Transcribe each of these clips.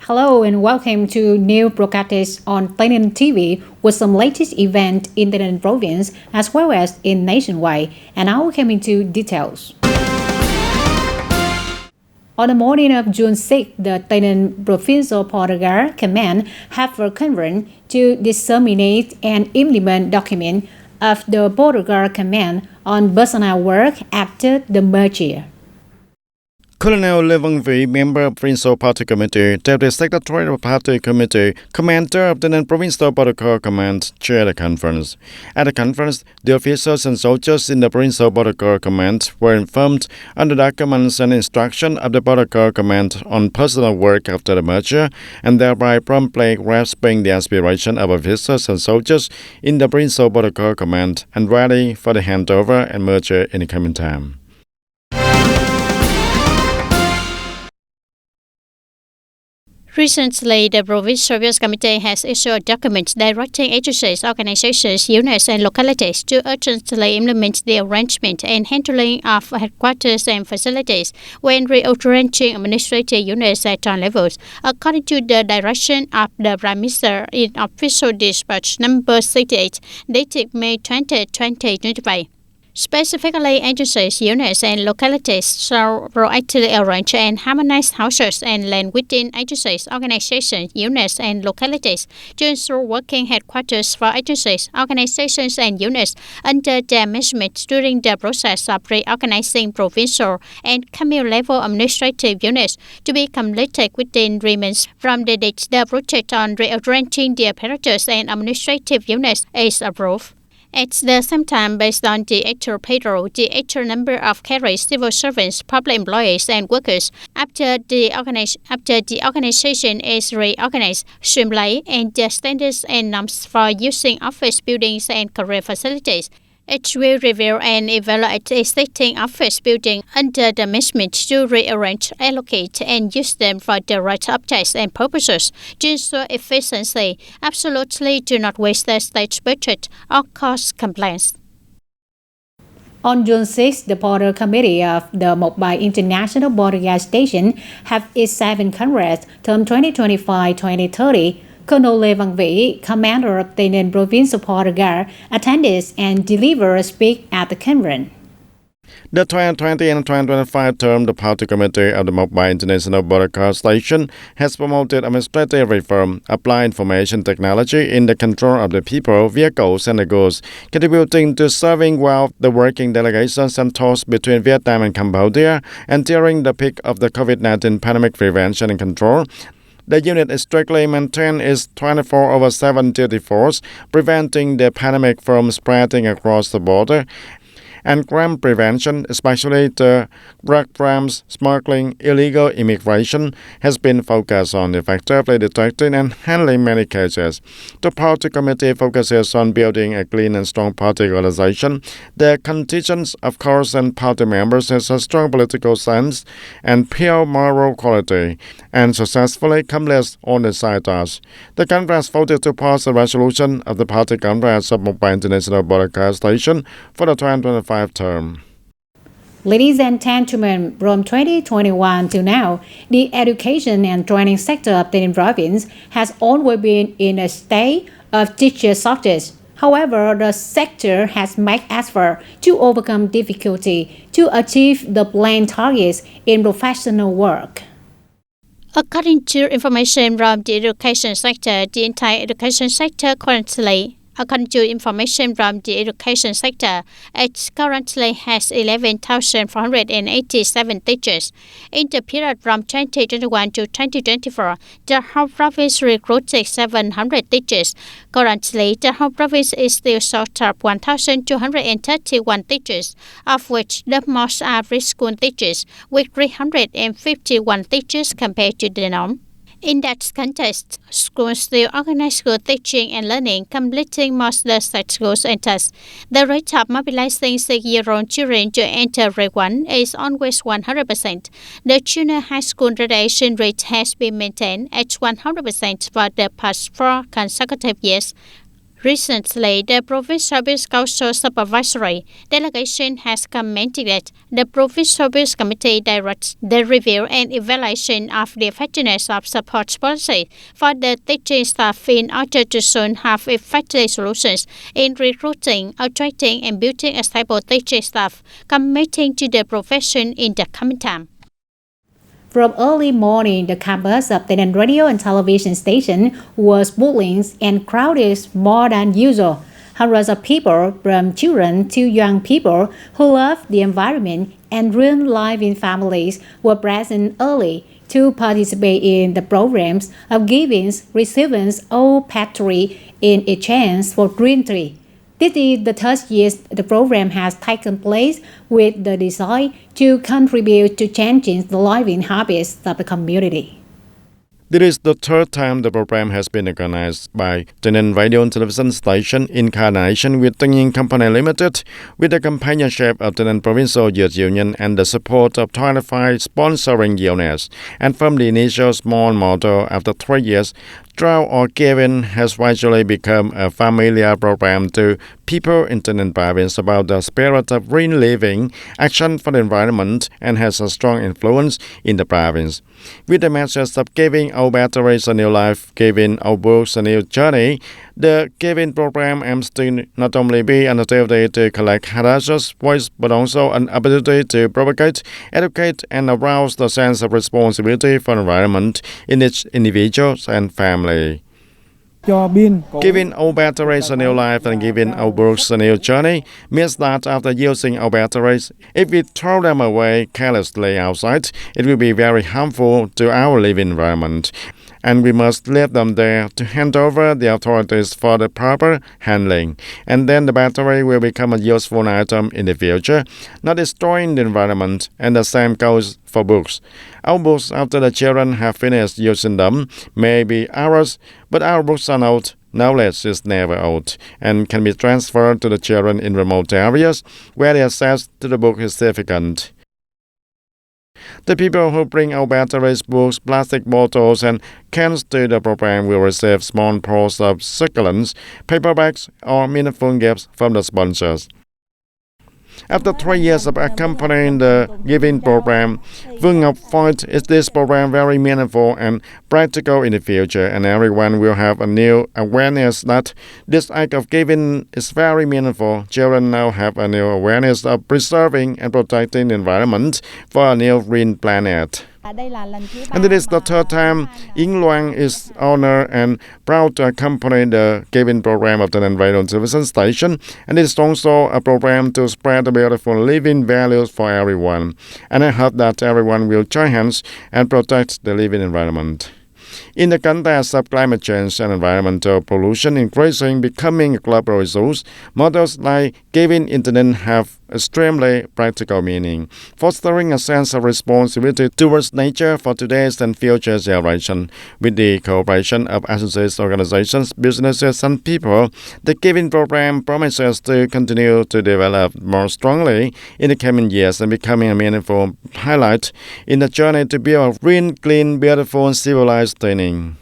Hello and welcome to new broadcasts on TayNinhTV with some latest event in the Taynan province as well as in nationwide. And now we come into details. On the morning of June 6th, the Taynan Provincial Border Guard Command have a conference to disseminate and implement document of the Border Guard Command on personnel work after the merger. Colonel Levang V, member of Provincial Party Committee, Deputy Secretary of Party Committee, Commander of the Provincial Border Corps Command, chaired the conference. At the conference, the officers and soldiers in the Provincial Border Corps Command were informed on the documents and instructions of the Border Corps Command on personal work after the merger, and thereby promptly grasping the aspiration of officers and soldiers in the Provincial Border Corps Command and ready for the handover and merger in the coming time. Recently, the Provincial Service Committee has issued a document directing agencies, organizations, units, and localities to urgently implement the arrangement and handling of headquarters and facilities when rearranging administrative units at all levels, according to the direction of the Prime Minister in Official Dispatch number 68, dated May 20, 2025. Specifically, agencies, units, and localities shall proactively arrange and harmonize houses and land within agencies, organizations, units, and localities to ensure working headquarters for agencies, organizations, and units under their management during the process of reorganizing provincial and commune-level administrative units to be completed within 3 months from the date the project on rearranging the apparatus and administrative units is approved. At the same time, based on the actual payroll, the actual number of carried civil servants, public employees, and workers after the organization is reorganized, streamlined, and the standards and norms for using office buildings and career facilities. It will review and evaluate existing office buildings under the management to rearrange, allocate, and use them for the right objects and purposes to ensure efficiency. Absolutely do not waste the state budget or cause complaints. On June 6th, the Border Committee of the Mobile International Border Guard Station have its 7th Congress, term 2025-2030. Colonel Levang V, commander of the Taynan Provincial Border Guard, attended and delivered a speech at the conference. The 2020 and 2025 term, the Party Committee of the Mobile International Border Guard Station has promoted administrative reform, applied information technology in the control of the people, vehicles, and the goods, contributing to serving well the working delegations and talks between Vietnam and Cambodia, and during the peak of the COVID-19 pandemic prevention and control. The unit strictly maintained its 24/7 duty force, preventing the pandemic from spreading across the border, and crime prevention, especially the drug crimes, smuggling, illegal immigration, has been focused on effectively detecting and handling many cases. The Party Committee focuses on building a clean and strong party organization. The contingent of course and party members has a strong political sense and pure moral quality, and successfully accomplished all the side tasks. The Congress voted to pass a resolution of the Party Congress of Mobile International Border Guard Station for the 2025 term. Ladies and gentlemen, from 2021 to now, the education and training sector of the province has always been in a state of teacher shortage. However, the sector has made efforts to overcome difficulty to achieve the planned targets in professional work. According to information from the education sector, the entire education sector currently it currently has 11,487 teachers. In the period from 2021 to 2024, the whole province recruited 700 teachers. Currently, the whole province is still short of 1,231 teachers, of which the most are preschool teachers, with 351 teachers compared to the norm. In that context, schools still organize school teaching and learning, completing most of the state schools and tests. The rate of mobilizing 6-year-old children to enter grade 1 is always 100%. The junior high school graduation rate has been maintained at 100% for the past 4 consecutive years. Recently, the Province Service Council Supervisory Delegation has commented that the Province Service Committee directs the review and evaluation of the effectiveness of support policy for the teaching staff in order to soon have effective solutions in recruiting, attracting, and building a stable teaching staff committing to the profession in the coming time. From early morning, the campus of the radio and television station was bustling and crowded more than usual. Hundreds of people, from children to young people who love the environment and real life in families, were present early to participate in the programs of giving recipients or Patri in exchange for green tree. This is the third year the program has taken place with the desire to contribute to changing the living habits of the community. This is the third time the program has been organized by TayNinhTV Radio and Television Station in coordination with TayNinhTV Company Limited, with the companionship of TayNinhTV Provincial Youth Union and the support of TayNinhTV sponsoring units. And from the initial small model, after 3 years, Draw or Giving has gradually become a familiar program to people in TayNinhTV province about the spirit of green living, action for the environment, and has a strong influence in the province. With the message of giving our batteries a new life, giving our books a new journey, the Giving program aims to not only be an activity to collect hazardous waste, but also an opportunity to propagate, educate, and arouse the sense of responsibility for the environment in each individual and family. Giving our batteries a new life and giving our books a new journey means that after using our batteries, if we throw them away carelessly outside, it will be very harmful to our living environment. And we must leave them there to hand over the authorities for the proper handling. And then the battery will become a useful item in the future, not destroying the environment, and the same goes for books. Our books, after the children have finished using them, may be ours, but our books are not. Knowledge is never old and can be transferred to the children in remote areas where the access to the book is difficult. The people who bring our batteries, books, plastic bottles, and cans to the program will receive small pots of succulents, paperbacks, or meaningful gifts from the sponsors. After 3 years of accompanying the Giving program, Vương Ngọc finds this program very meaningful and practical in the future, and everyone will have a new awareness that this act of giving is very meaningful. Children now have a new awareness of preserving and protecting the environment for a new green planet. And it is the third time Ying Luang is honored and proud to accompany the Giving program of the TayNinhTV Radio and Television Station, and it is also a program to spread the beautiful living values for everyone. And I hope that everyone will join hands and protect the living environment. In the context of climate change and environmental pollution increasing becoming a global resource, models like Giving Internet have extremely practical meaning, fostering a sense of responsibility towards nature for today's and future generation. With the cooperation of associates, organizations, businesses, and people, the Giving program promises to continue to develop more strongly in the coming years and becoming a meaningful highlight in the journey to build a green, clean, beautiful, and civilized TayNinhTV.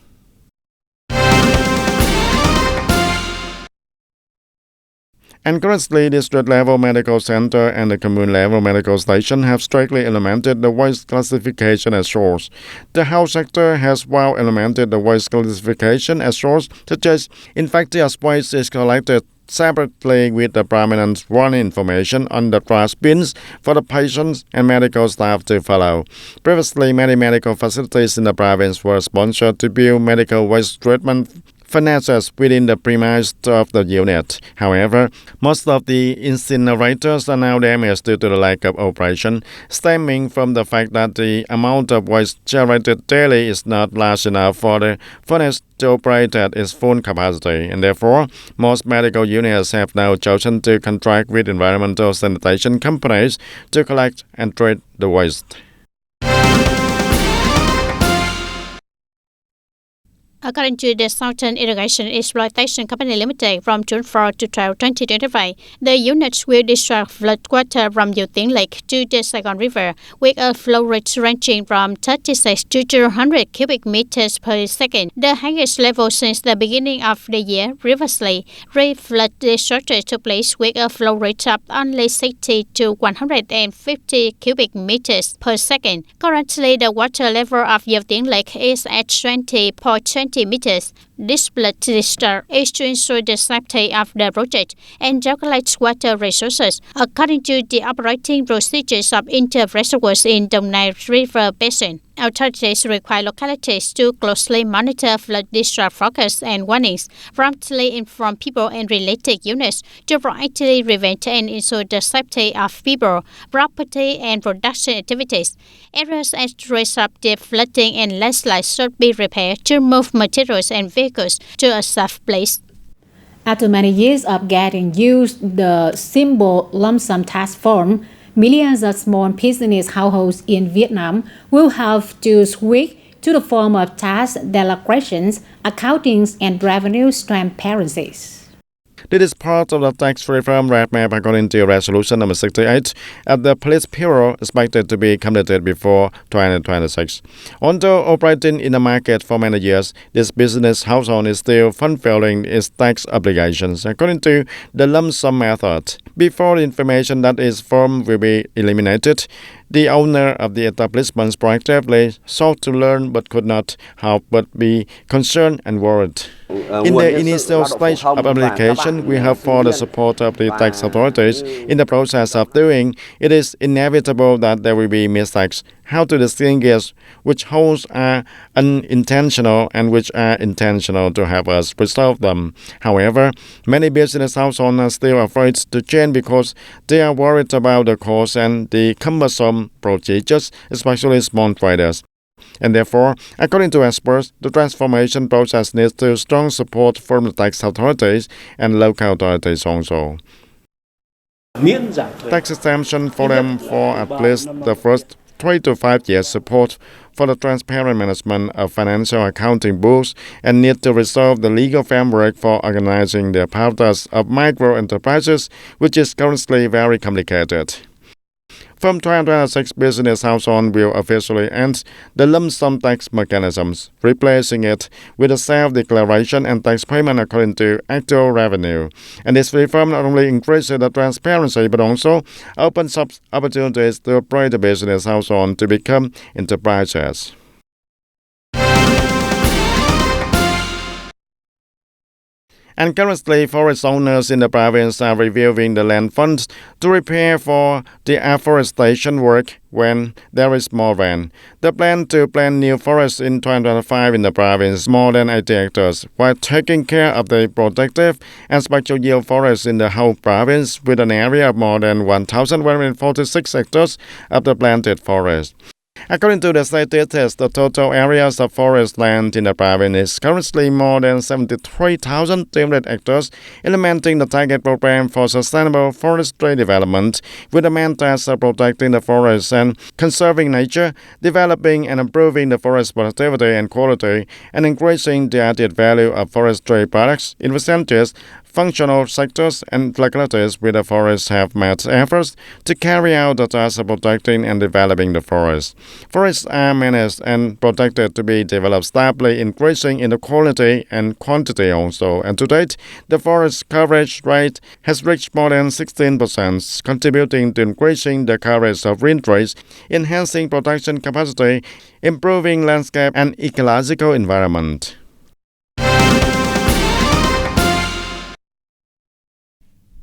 And currently, the district-level medical center and the commune-level medical station have strictly implemented the waste classification as source. The health sector has well implemented the waste classification as source, such as infectious waste is collected separately with the prominent warning information on the trash bins for the patients and medical staff to follow. Previously, many medical facilities in the province were sponsored to build medical waste treatment furnaces within the premise of the unit. However, most of the incinerators are now damaged due to the lack of operation, stemming from the fact that the amount of waste generated daily is not large enough for the furnace to operate at its full capacity, and therefore, most medical units have now chosen to contract with environmental sanitation companies to collect and treat the waste. According to the Southern Irrigation Exploitation Company Limited, from June 4 to 12, 2025, the units will discharge flood water from Yuting Lake to the Saigon River with a flow rate ranging from 36 to 200 cubic meters per second, the highest level since the beginning of the year. Previously, flood discharges took place with a flow rate of only 60 to 150 cubic meters per second. Currently, the water level of Yuting Lake is at 20.20 meters. This flood discharge is to ensure the safety of the project and regulate water resources according to the operating procedures of inter-reservoirs in the Nile River Basin. Authorities require localities to closely monitor flood discharge forecasts and warnings, promptly inform people and related units to proactively prevent and ensure the safety of people, property, and production activities. Areas at risk of deep flooding and landslides should be repaired to move materials and vehicles to a safe place. After many years of getting used the simple lump sum tax form, millions of small business households in Vietnam will have to switch to the form of tax declarations, accountings, and revenue transparencies. This is part of the tax reform roadmap according to Resolution number 68 at the Police Bureau, expected to be completed before 2026. Although operating in the market for many years, this business household is still fulfilling its tax obligations according to the lump sum method. Before the information that is formed will be eliminated, the owner of the establishment proactively sought to learn but could not help but be concerned and worried. In the initial stage of application, we have for the support of the tax authorities. In the process of doing, it is inevitable that there will be mistakes. How to distinguish which holes are unintentional and which are intentional to help us resolve them. However, many business households are still afraid to change because they are worried about the cost and the cumbersome procedures, especially small traders. And therefore, according to experts, the transformation process needs to strong support from the tax authorities and local authorities also. Tax exemption for them for at least the first 3 to 5 years, support for the transparent management of financial accounting books, and need to resolve the legal framework for organizing the powers of micro enterprises, which is currently very complicated. From 2026, business households will officially end the lump sum tax mechanisms, replacing it with a self-declaration and tax payment according to actual revenue. And this reform not only increases the transparency but also opens up opportunities to operate the business household to become enterprises. And currently, forest owners in the province are reviewing the land funds to prepare for the afforestation work when there is more rain. The plan to plant new forests in 2025 in the province is more than 80 hectares, while taking care of the protective and special yield forests in the whole province with an area of more than 1,146 hectares of the planted forest. According to the statistics, the total areas of forest land in the province is currently more than 73,200 hectares, implementing the target program for sustainable forestry development with the main task of protecting the forests and conserving nature, developing and improving the forest productivity and quality, and increasing the added value of forestry products in percentages. Functional sectors and localities with the forests have made efforts to carry out the task of protecting and developing the forest. Forests are managed and protected to be developed stably, increasing in the quality and quantity also. And to date, the forest coverage rate has reached more than 16%, contributing to increasing the coverage of green trees, enhancing protection capacity, improving landscape and ecological environment.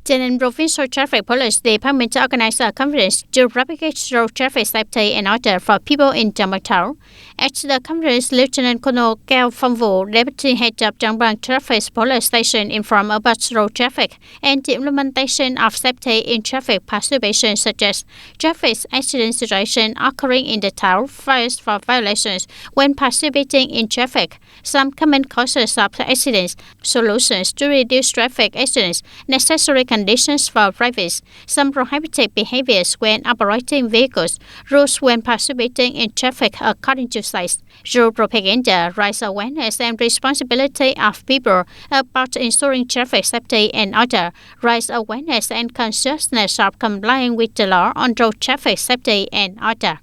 TayNinhTV Provincial Traffic Police Department organized a conference to propagate road traffic safety and order for people in Trang Bang Thao. At the conference, Lieutenant Colonel Cao Phong Vũ, Deputy Head of Trang Bang Traffic Police Station, informed about road traffic and the implementation of safety in traffic participation, such as traffic accident situation occurring in the town, fires for violations when participating in traffic, some common causes of accidents, solutions to reduce traffic accidents, necessary conditions conditions for drivers, some prohibitive behaviors when operating vehicles, rules when participating in traffic according to size. Through propaganda, raise awareness and responsibility of people about ensuring traffic safety and order, raise awareness and consciousness of complying with the law on road traffic safety and order.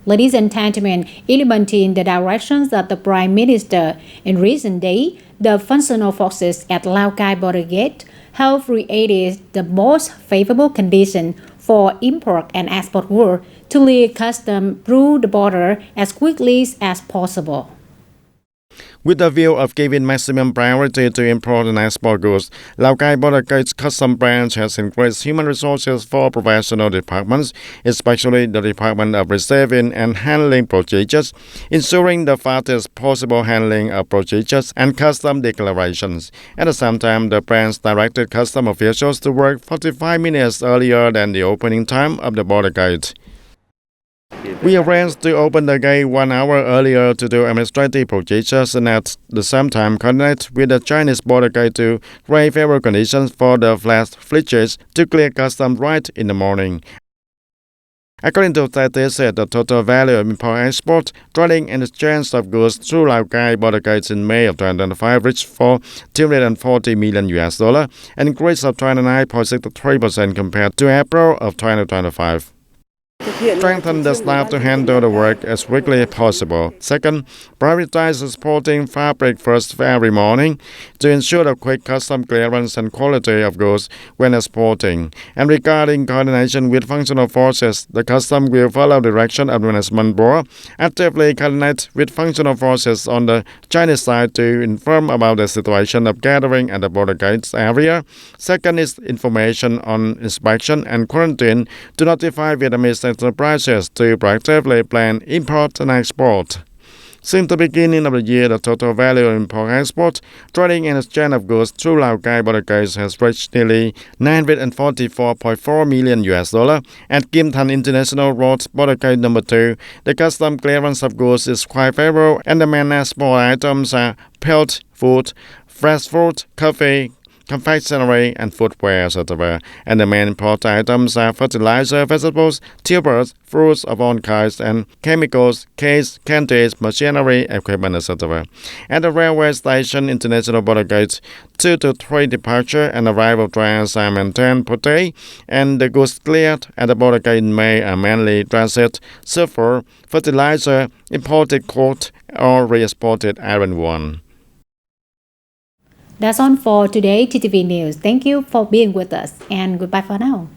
Ladies and gentlemen, implementing the directions of the Prime Minister in recent days, the functional forces at Lao Cai border gate have created the most favorable condition for import and export goods to clear customs through the border as quickly as possible. With the view of giving maximum priority to import and export goods, Lao Cai Border Gates Custom Branch has increased human resources for professional departments, especially the Department of Receiving and Handling Procedures, ensuring the fastest possible handling of procedures and custom declarations. At the same time, the branch directed custom officials to work 45 minutes earlier than the opening time of the border gate. We arranged to open the gate 1 hour earlier to do administrative procedures and at the same time coordinate with the Chinese border gate to create favorable conditions for the flash fleets to clear customs right in the morning. According to statistics, the total value of import-export, trading and exchange of goods through Lao Cai border gates in May of 2025 reached for $240 million, an increase of 29.63% compared to April of 2025. Strengthen the staff to handle the work as quickly as possible. Second, prioritize exporting fabric first every morning to ensure the quick custom clearance and quality of goods when exporting. And regarding coordination with functional forces, the custom will follow the direction of the Management Board, actively coordinate with functional forces on the Chinese side to inform about the situation of gathering at the border gates area. Second is information on inspection and quarantine to notify Vietnamese enterprises to proactively plan import and export. Since the beginning of the year, the total value of import-export, trading and exchange of goods through Lao Cai border gates has reached nearly $944.4 million. At Kim Thanh International Road border gate number 2, the custom clearance of goods is quite favorable and the main export items are pelled food, fresh fruit, coffee, confectionery and footwear, etc. And the main import items are fertilizer, vegetables, tubers, fruits of all kinds, and chemicals, case, candies, machinery, equipment, etc. At the railway station, International Border Gate 2 to 3 departure and arrival trains are maintained per day, and the goods cleared at the border gate in May are mainly transit, sulfur, fertilizer, imported coal, or re-exported iron ore. That's all for today, TTV News. Thank you for being with us and goodbye for now.